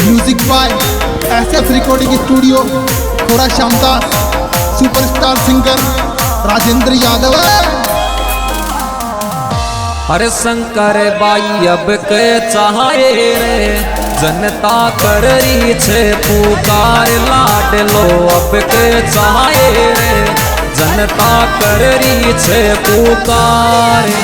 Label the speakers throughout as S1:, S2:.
S1: Music by SF recording studio थोड़ा क्षमता superstar singer Rajendra Yadav.
S2: अरे शंकर बाई अब के चाहे रे जनता कर रही छे पुकार लाडलो अब के चाहे रे जनता कर रही छे पुकार।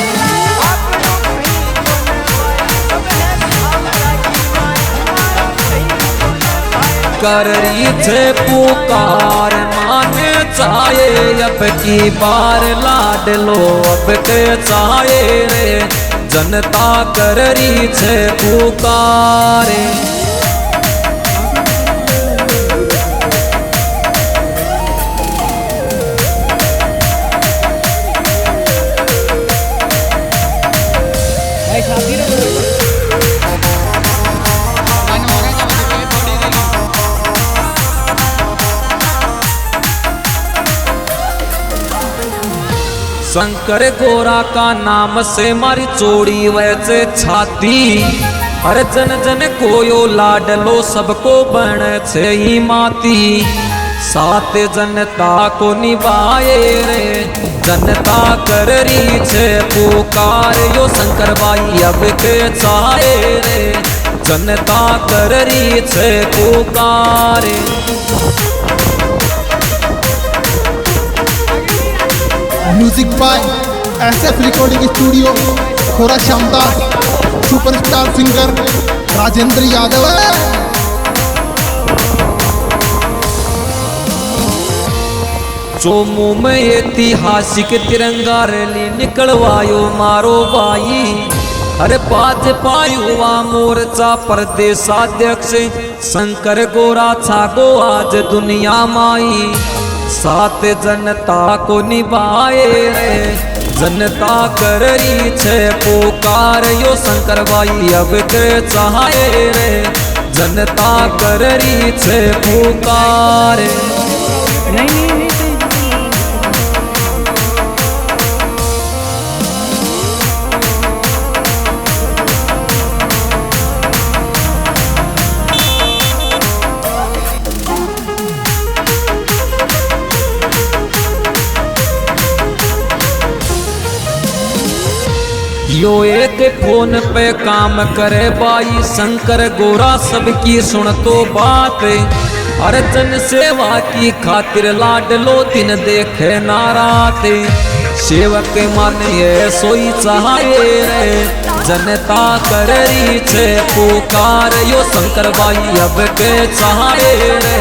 S2: कर रही छे पुकार माने चाहे अब की बार लाडलो अब के चाहे रे जनता कर रही छे पुकार। शंकर गोरा का नाम से मारी चोड़ी वैसे छाती। हर जन जन कोयो लाडलो सबको बन छे ही माती। सात जनता को निभाए रे जनता कर रही छे पुकार यो शंकर बाई अब के चाहे रे जनता कर रही छे पुकार।
S1: Music by SF recording studio थोड़ा क्षमता सुपरस्टार सिंगर राजेंद्र यादव।
S2: चोमू में ऐतिहासिक तिरंगा रैली निकलवायो मारो बाई। अरे पाज पायुवा मोर्चा प्रदेशाध्यक्ष शंकर गोरा छागो आज दुनिया माई। सात जनता को निभाए रे जनता कर रही छे पुकार यो शंकर बाई अब के चाहे रे जनता कर रही छे पुकार। यो एक फोन पे काम करे बाई शंकर गोरा सबकी सुन तो बात। हर जन सेवा की खातिर लाडलो दिन देखे ना रात। सेवक माने सोई चाहे रे जनता कर रही छे पुकार यो शंकर बाई अब के चाहे रे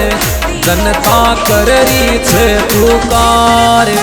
S2: जनता कर रही छे पुकार।